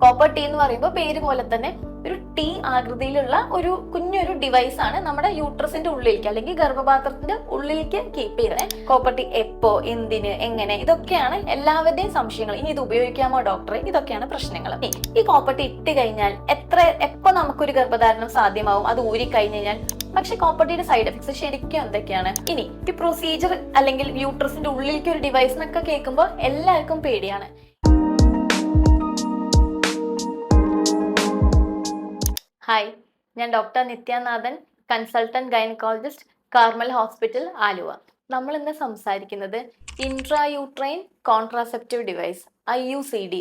Copper tea എന്ന് പറയുമ്പോൾ പേര് പോലെ തന്നെ ഒരു ടീ ആകൃതിയിലുള്ള ഒരു കുഞ്ഞൊരു ഡിവൈസ് ആണ് നമ്മുടെ യൂട്രസിന്റെ ഉള്ളിലേക്ക് അല്ലെങ്കിൽ ഗർഭപാത്രത്തിന്റെ ഉള്ളിലേക്ക് കീപ്പ് ചെയ്യുന്നത്. കോപ്പർ ടീ എപ്പോ, എന്തിന്, എങ്ങനെ, ഇതൊക്കെയാണ് എല്ലാവരുടെയും സംശയങ്ങൾ. ഇനി ഇത് ഉപയോഗിക്കാമോ ഡോക്ടറെ, ഇതൊക്കെയാണ് പ്രശ്നങ്ങൾ. ഈ കോപ്പർ ടീ ഇട്ട് കഴിഞ്ഞാൽ എപ്പോ നമുക്കൊരു ഗർഭധാരണം സാധ്യമാവും, അത് ഊരി കഴിഞ്ഞു കഴിഞ്ഞാൽ. പക്ഷെ കോപ്പർ ടീയുടെ സൈഡ് എഫക്ട്സ് ശരിക്കും എന്തൊക്കെയാണ്? ഇനി ഈ പ്രൊസീജിയർ അല്ലെങ്കിൽ യൂട്രസിന്റെ ഉള്ളിലേക്ക് ഒരു ഡിവൈസ് എന്നൊക്കെ കേൾക്കുമ്പോൾ എല്ലാവർക്കും പേടിയാണ്. ഹായ്, ഞാൻ doctor Nithyanathan, consultant gynaecologist, Carmel hospital, Aluva. നമ്മൾ ഇന്ന് സംസാരിക്കുന്നത് ഇൻട്രായൂട്രൈൻ കോൺട്രാസെപ്റ്റീവ് ഡിവൈസ് IUCD,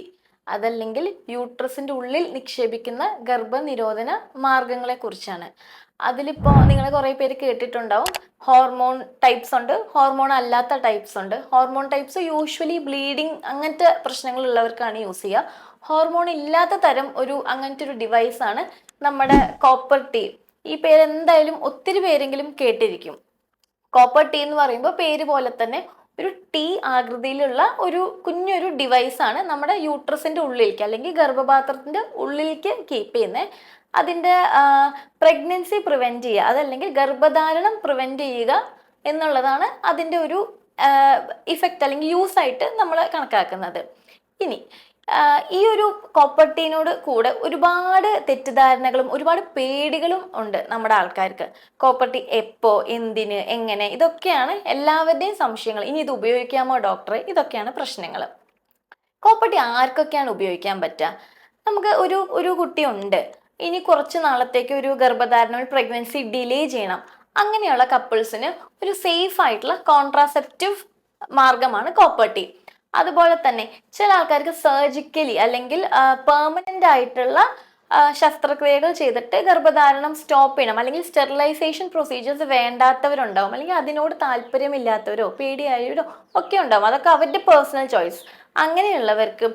അതല്ലെങ്കിൽ യൂട്രസിന്റെ ഉള്ളിൽ നിക്ഷേപിക്കുന്ന ഗർഭനിരോധന മാർഗങ്ങളെ കുറിച്ചാണ്. അതിലിപ്പോൾ നിങ്ങൾ കുറേ പേര് കേട്ടിട്ടുണ്ടാവും, ഹോർമോൺ ടൈപ്സ് ഉണ്ട്, ഹോർമോൺ അല്ലാത്ത ടൈപ്സ് ഉണ്ട്. ഹോർമോൺ ടൈപ്സ് യൂഷ്വലി ബ്ലീഡിങ് അങ്ങനത്തെ പ്രശ്നങ്ങളുള്ളവർക്കാണ് യൂസ് ചെയ്യുക. ഹോർമോൺ ഇല്ലാത്ത തരം അങ്ങനത്തെ ഒരു ഡിവൈസാണ് നമ്മുടെ കോപ്പർ ടീ. ഈ പേര് എന്തായാലും ഒത്തിരി പേരെങ്കിലും കേട്ടിരിക്കും. കോപ്പർ ടീ എന്ന് പറയുമ്പോൾ പേര് പോലെ തന്നെ ഒരു ടീ ആകൃതിയിലുള്ള ഒരു കുഞ്ഞൊരു ഡിവൈസാണ് നമ്മുടെ യൂട്രസിന്റെ ഉള്ളിലേക്ക് അല്ലെങ്കിൽ ഗർഭപാത്രത്തിന്റെ ഉള്ളിലേക്ക് കീപ്പ് ചെയ്യുന്നത്. അതിൻ്റെ പ്രഗ്നൻസി പ്രിവെന്റ് ചെയ്യുക, അതല്ലെങ്കിൽ ഗർഭധാരണം പ്രിവെന്റ് ചെയ്യുക എന്നുള്ളതാണ് അതിൻ്റെ ഒരു ഇഫക്റ്റ് അല്ലെങ്കിൽ യൂസ് ആയിട്ട് നമ്മൾ കണക്കാക്കുന്നത്. ഇനി ഈ ഒരു കോപ്പർ ടീനോട് കൂടെ ഒരുപാട് തെറ്റിദ്ധാരണകളും ഒരുപാട് പേടികളും ഉണ്ട് നമ്മുടെ ആൾക്കാർക്ക്. കോപ്പർ ടീ എപ്പോ, എന്തിന്, എങ്ങനെ, ഇതൊക്കെയാണ് എല്ലാവരുടെയും സംശയങ്ങൾ. ഇനി ഇത് ഉപയോഗിക്കാമോ ഡോക്ടറെ, ഇതൊക്കെയാണ് പ്രശ്നങ്ങൾ. കോപ്പർ ടീ ആർക്കൊക്കെയാണ് ഉപയോഗിക്കാൻ പറ്റുക? നമുക്ക് ഒരു കുട്ടി ഉണ്ട്, ഇനി കുറച്ച് നാളത്തേക്ക് ഒരു ഗർഭധാരണം, പ്രഗ്നൻസി ഡിലേ ചെയ്യണം, അങ്ങനെയുള്ള കപ്പിൾസിന് ഒരു സേഫ് ആയിട്ടുള്ള കോൺട്രാസെപ്റ്റീവ് മാർഗമാണ് കോപ്പർ ടീ. അതുപോലെ തന്നെ ചില ആൾക്കാർക്ക് സർജിക്കലി അല്ലെങ്കിൽ പെർമനന്റ് ആയിട്ടുള്ള ശസ്ത്രക്രിയകൾ ചെയ്തിട്ട് ഗർഭധാരണം സ്റ്റോപ്പ് ചെയ്യണം, അല്ലെങ്കിൽ സ്റ്റെറിലൈസേഷൻ പ്രൊസീജിയേഴ്സ് വേണ്ടാത്തവരുണ്ടാവും, അല്ലെങ്കിൽ അതിനോട് താല്പര്യമില്ലാത്തവരോ പേടിയായവരോ ഒക്കെ ഉണ്ടാവും. അതൊക്കെ അവരുടെ പേഴ്സണൽ ചോയ്സ്. അങ്ങനെയുള്ളവർക്ക്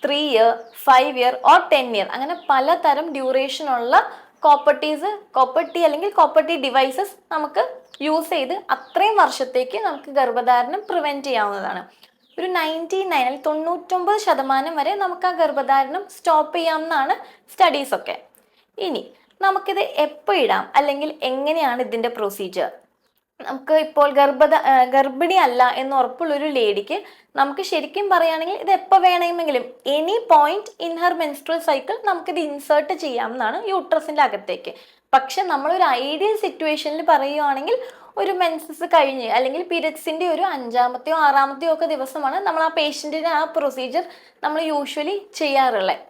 3 ഇയർ, 5 ഇയർ ഓർ 10 ഇയർ അങ്ങനെ പലതരം ഡ്യൂറേഷനുള്ള കോപ്പർ ടീ അല്ലെങ്കിൽ കോപ്പർ ടീ ഡിവൈസസ് നമുക്ക് യൂസ് ചെയ്ത് അത്രയും വർഷത്തേക്ക് നമുക്ക് ഗർഭധാരണം പ്രിവെന്റ് ചെയ്യാവുന്നതാണ്. ഒരു 99% വരെ നമുക്ക് ആ ഗർഭധാരണം സ്റ്റോപ്പ് ചെയ്യാവുന്നതാണ് സ്റ്റഡീസൊക്കെ. ഇനി നമുക്കിത് എപ്പോൾ ഇടാം അല്ലെങ്കിൽ എങ്ങനെയാണ് ഇതിൻ്റെ പ്രൊസീജിയർ? നമുക്ക് ഇപ്പോൾ ഗർഭിണി അല്ല എന്ന് ഉറപ്പുള്ളൊരു ലേഡിക്ക് നമുക്ക് ശരിക്കും പറയുകയാണെങ്കിൽ ഇത് എപ്പോൾ വേണമെങ്കിലും any point in her menstrual cycle നമുക്കിത് ഇൻസേർട്ട് ചെയ്യാവുന്നതാണ് യൂട്രസിൻ്റെ അകത്തേക്ക്. പക്ഷെ നമ്മളൊരു ഐഡിയൽ സിറ്റുവേഷനിൽ പറയുകയാണെങ്കിൽ ഒരു മെൻസസ് കഴിഞ്ഞ് അല്ലെങ്കിൽ പീരിയഡ്സിൻ്റെ ഒരു 5-ാമത്തെയോ 6-ാമത്തെയോ ഒക്കെ ദിവസമാണ് നമ്മൾ ആ പേഷ്യൻറ്റിന് ആ പ്രൊസീജിയർ നമ്മൾ യൂഷ്വലി ചെയ്യാറുള്ളത്.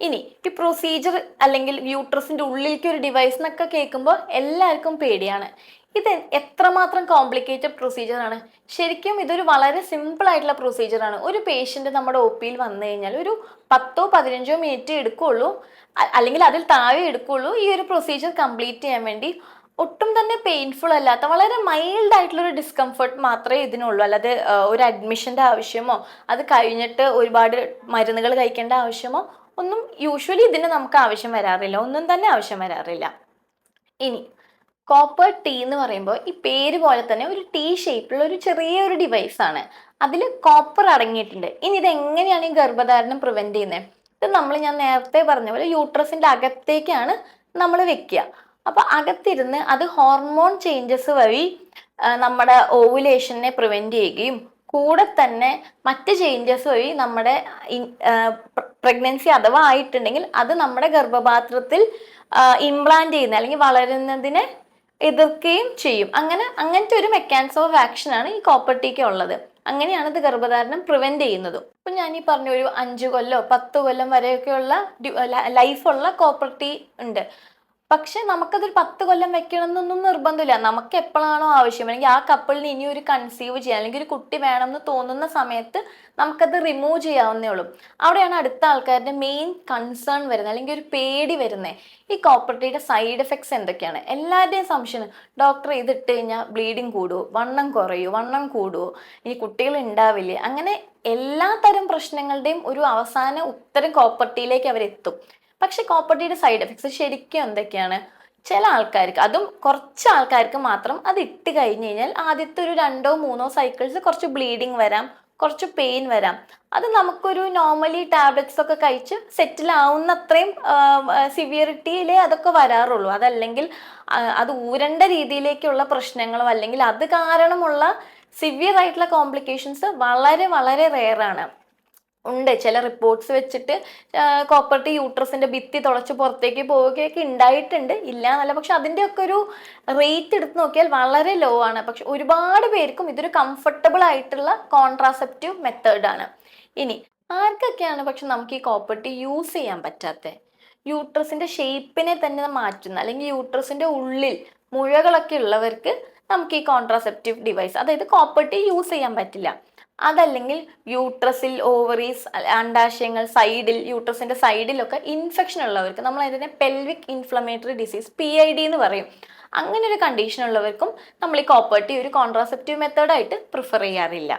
ഇനി ഈ പ്രൊസീജിയർ അല്ലെങ്കിൽ യൂട്രസിൻ്റെ ഉള്ളിലേക്ക് ഒരു ഡിവൈസ് എന്നൊക്കെ കേൾക്കുമ്പോൾ എല്ലാവർക്കും പേടിയാണ്. ഇത് എത്രമാത്രം കോംപ്ലിക്കേറ്റഡ് പ്രൊസീജിയർ ആണ്? ശരിക്കും ഇതൊരു വളരെ സിമ്പിൾ ആയിട്ടുള്ള പ്രൊസീജിയറാണ്. ഒരു പേഷ്യൻ്റ് നമ്മുടെ OP-യിൽ വന്നു കഴിഞ്ഞാൽ ഒരു 10-15 മിനിറ്റ് എടുക്കുകയുള്ളൂ, അല്ലെങ്കിൽ അതിൽ താഴെ എടുക്കുകയുള്ളൂ ഈ ഒരു പ്രൊസീജിയർ കംപ്ലീറ്റ് ചെയ്യാൻ വേണ്ടി. ഒട്ടും തന്നെ പെയിൻഫുൾ അല്ലാത്ത വളരെ മൈൽഡ് ആയിട്ടുള്ളൊരു ഡിസ്കംഫർട്ട് മാത്രമേ ഇതിനുള്ളൂ. അല്ലാതെ ഒരു അഡ്മിഷൻ്റെ ആവശ്യമോ അത് കഴിഞ്ഞിട്ട് ഒരുപാട് മരുന്നുകൾ കഴിക്കേണ്ട ആവശ്യമോ ഒന്നും യൂഷ്വലി ഇതിന് നമുക്ക് ആവശ്യം വരാറില്ല, ഒന്നും തന്നെ ആവശ്യം വരാറില്ല. ഇനി കോപ്പർ ടീ എന്ന് പറയുമ്പോൾ ഈ പേര് പോലെ തന്നെ ഒരു ടീ ഷേപ്പിലുള്ള ഒരു ചെറിയൊരു ഡിവൈസാണ്. അതിൽ കോപ്പർ അടങ്ങിയിട്ടുണ്ട്. ഇനി ഇത് എങ്ങനെയാണ് ഈ ഗർഭധാരണം പ്രിവെന്റ് ചെയ്യുന്നത്? ഇത് ഞാൻ നേരത്തെ പറഞ്ഞ പോലെ യൂട്രസിൻ്റെ അകത്തേക്കാണ് നമ്മൾ വെക്കുക. അപ്പോൾ അകത്തിരുന്ന് അത് ഹോർമോൺ ചേഞ്ചസ് വഴി നമ്മുടെ ഓവുലേഷനെ പ്രിവെന്റ് ചെയ്യുകയും കൂടെ തന്നെ മറ്റ് ചേഞ്ചസ് വഴി നമ്മുടെ പ്രഗ്നൻസി അഥവാ ആയിട്ടുണ്ടെങ്കിൽ അത് നമ്മുടെ ഗർഭപാത്രത്തിൽ ഇംപ്ലാന്റ് ചെയ്യുന്ന അല്ലെങ്കിൽ വളരുന്നതിനെ എതിർക്കുകയും ചെയ്യും. അങ്ങനത്തെ ഒരു മെക്കാനിസം ഓഫ് ആക്ഷനാണ് ഈ കോപ്പർ ടീക്ക് ഉള്ളത്. അങ്ങനെയാണ് ഇത് ഗർഭധാരണം പ്രിവെന്റ് ചെയ്യുന്നതും. ഇപ്പം ഞാൻ ഈ പറഞ്ഞ ഒരു 5 കൊല്ലോ 10 കൊല്ലം വരെയൊക്കെയുള്ള ലൈഫുള്ള കോപ്പർ ടീ ഉണ്ട്. പക്ഷെ നമുക്കതൊരു 10 കൊല്ലം വെക്കണമെന്നൊന്നും നിർബന്ധമില്ല. നമുക്ക് എപ്പോഴാണോ ആവശ്യം, അല്ലെങ്കിൽ ആ കപ്പിളിന് ഇനി ഒരു കൺസീവ് ചെയ്യാൻ അല്ലെങ്കിൽ ഒരു കുട്ടി വേണമെന്ന് തോന്നുന്ന സമയത്ത് നമുക്കത് റിമൂവ് ചെയ്യാവുന്നേ ഉള്ളൂ. അവിടെയാണ് അടുത്ത ആൾക്കാരുടെ മെയിൻ കൺസേൺ വരുന്നത്, അല്ലെങ്കിൽ ഒരു പേടി വരുന്നത്. ഈ കോപ്പർ ടീയുടെ സൈഡ് എഫക്ട്സ് എന്തൊക്കെയാണ്? എല്ലാവരുടെയും സംശയം, ഡോക്ടർ ഇതിട്ട് കഴിഞ്ഞാൽ ബ്ലീഡിങ് കൂടുമോ, വണ്ണം കുറയുമോ, വണ്ണം കൂടുമോ, ഇനി കുട്ടികൾ ഉണ്ടാവില്ലേ? അങ്ങനെ എല്ലാ തരം പ്രശ്നങ്ങളുടെയും ഒരു അവസാന ഉത്തരം കോപ്പർ ടീയിലേക്ക് അവരെത്തും. പക്ഷെ കോപ്പർ ടീയുടെ സൈഡ് എഫക്ട്സ് ശരിക്കും എന്തൊക്കെയാണ്? ചില ആൾക്കാർക്ക്, അതും കുറച്ച് ആൾക്കാർക്ക് മാത്രം അത് ഇട്ട് കഴിഞ്ഞ് കഴിഞ്ഞാൽ ആദ്യത്തെ ഒരു 2-3 സൈക്കിൾസ് കുറച്ച് ബ്ലീഡിങ് വരാം, കുറച്ച് പെയിൻ വരാം. അത് നമുക്കൊരു നോർമലി ടാബ്ലറ്റ്സ് ഒക്കെ കഴിച്ച് സെറ്റിൽ ആവുന്ന അത്രയും സിവിയറിറ്റിയിലേ അതൊക്കെ വരാറുള്ളൂ. അതല്ലെങ്കിൽ അത് ഊരേണ്ട രീതിയിലേക്കുള്ള പ്രശ്നങ്ങളോ അല്ലെങ്കിൽ അത് കാരണമുള്ള സിവിയർ ആയിട്ടുള്ള കോംപ്ലിക്കേഷൻസ് വളരെ വളരെ റെയർ ആണ്. ഉണ്ട് ചില റിപ്പോർട്ട്സ് വെച്ചിട്ട് കോപ്പർ ടി യൂട്രസിന്റെ ഭിത്തി തുളച്ച് പുറത്തേക്ക് പോവുകയൊക്കെ ഉണ്ടായിട്ടുണ്ട്, ഇല്ല എന്നല്ല. പക്ഷെ അതിൻ്റെയൊക്കെ ഒരു റേറ്റ് എടുത്ത് നോക്കിയാൽ വളരെ ലോ ആണ്. പക്ഷെ ഒരുപാട് പേർക്കും ഇതൊരു കംഫർട്ടബിൾ ആയിട്ടുള്ള കോൺട്രാസെപ്റ്റീവ് മെത്തേഡാണ്. ഇനി ആർക്കൊക്കെയാണ് പക്ഷെ നമുക്ക് ഈ കോപ്പർ ടി യൂസ് ചെയ്യാൻ പറ്റാത്തത്? യൂട്രസിന്റെ ഷേപ്പിനെ തന്നെ മാറ്റുന്ന അല്ലെങ്കിൽ യൂട്രസിന്റെ ഉള്ളിൽ മുഴകളൊക്കെ ഉള്ളവർക്ക് നമുക്ക് ഈ കോൺട്രാസെപ്റ്റീവ് ഡിവൈസ്, അതായത് കോപ്പർ ടി യൂസ് ചെയ്യാൻ പറ്റില്ല. അതല്ലെങ്കിൽ യൂട്രസിൽ, ഓവറീസ്, അണ്ടാശയങ്ങൾ, സൈഡിൽ, യൂട്രസിന്റെ സൈഡിലൊക്കെ ഇൻഫെക്ഷൻ ഉള്ളവർക്ക്, നമ്മൾ അതിനെ പെൽവിക് ഇൻഫ്ലമേറ്ററി ഡിസീസ് PID എന്ന് പറയും, അങ്ങനെ ഒരു കണ്ടീഷൻ ഉള്ളവർക്കും നമ്മൾ ഈ കോപ്പർ ടി ഒരു കോൺട്രാസെപ്റ്റീവ് മെത്തേഡായിട്ട് പ്രിഫർ ചെയ്യാറില്ല.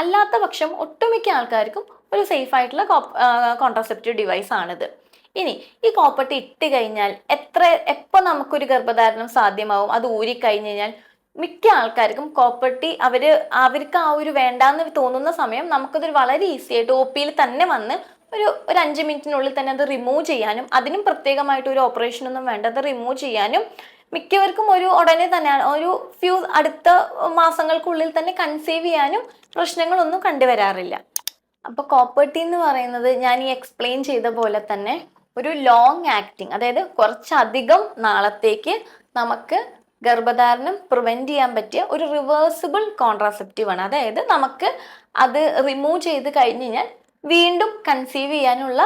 അല്ലാത്ത പക്ഷം ഒട്ടുമിക്ക ആൾക്കാർക്കും ഒരു സേഫ് ആയിട്ടുള്ള കോൺട്രാസെപ്റ്റീവ് ഡിവൈസ് ആണിത്. ഇനി ഈ കോപ്പർ ടി ഇട്ട് കഴിഞ്ഞാൽ എപ്പോൾ നമുക്കൊരു ഗർഭധാരണം സാധ്യമാവും? അത് ഊരിക്കഴിഞ്ഞ് കഴിഞ്ഞാൽ മിക്ക ആൾക്കാർക്കും കോപ്പർ ടി അവർക്ക് ആ ഒരു വേണ്ടാന്ന് തോന്നുന്ന സമയം നമുക്കതൊരു വളരെ ഈസി ആയിട്ട് OP തന്നെ വന്ന് ഒരു 5 മിനിറ്റിനുള്ളിൽ തന്നെ അത് റിമൂവ് ചെയ്യാനും, അതിനും പ്രത്യേകമായിട്ട് ഒരു ഓപ്പറേഷൻ ഒന്നും വേണ്ട, അത് റിമൂവ് ചെയ്യാനും മിക്കവർക്കും ഉടനെ തന്നെയാണ്, അടുത്ത മാസങ്ങൾക്കുള്ളിൽ തന്നെ കൺസീവ് ചെയ്യാനും പ്രശ്നങ്ങളൊന്നും കണ്ടുവരാറില്ല. അപ്പോൾ കോപ്പർ ടി എന്ന് പറയുന്നത് ഞാൻ ഈ എക്സ്പ്ലെയിൻ ചെയ്ത പോലെ തന്നെ ഒരു ലോങ് ആക്ടിങ്, അതായത് കുറച്ചധികം നാളത്തേക്ക് നമുക്ക് ഗർഭധാരണം പ്രിവെന്റ് ചെയ്യാൻ പറ്റിയ ഒരു റിവേഴ്സിബിൾ കോൺട്രാസെപ്റ്റീവ് ആണ്. അതായത് നമുക്ക് അത് റിമൂവ് ചെയ്ത് കഴിഞ്ഞ് കഴിഞ്ഞാൽ വീണ്ടും കൺസീവ് ചെയ്യാനുള്ള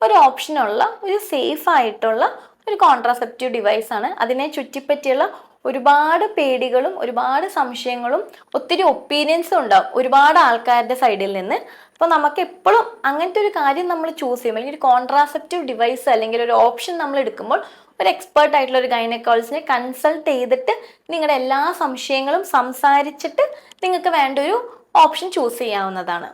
ഒരു ഓപ്ഷനുള്ള ഒരു സേഫ് ആയിട്ടുള്ള ഒരു കോൺട്രാസെപ്റ്റീവ് ഡിവൈസ് ആണ്. അതിനെ ചുറ്റിപ്പറ്റിയുള്ള ഒരുപാട് പേടികളും ഒരുപാട് സംശയങ്ങളും ഒത്തിരി ഒപ്പീനിയൻസും ഉണ്ടാവും ഒരുപാട് ആൾക്കാരുടെ സൈഡിൽ നിന്ന്. അപ്പോൾ നമുക്ക് എപ്പോഴും അങ്ങനത്തെ ഒരു കാര്യം നമ്മൾ ചൂസ് ചെയ്യുമ്പോൾ, അല്ലെങ്കിൽ ഒരു കോൺട്രാസെപ്റ്റീവ് ഡിവൈസ് അല്ലെങ്കിൽ ഒരു ഓപ്ഷൻ നമ്മൾ എടുക്കുമ്പോൾ, ഒരു എക്സ്പേർട്ട് ആയിട്ടുള്ള ഒരു ഗൈനക്കോളജിസ്റ്റിനെ കൺസൾട്ട് ചെയ്തിട്ട് നിങ്ങളുടെ എല്ലാ സംശയങ്ങളും സംസാരിച്ചിട്ട് നിങ്ങൾക്ക് വേണ്ട ഒരു ഓപ്ഷൻ ചൂസ് ചെയ്യാവുന്നതാണ്.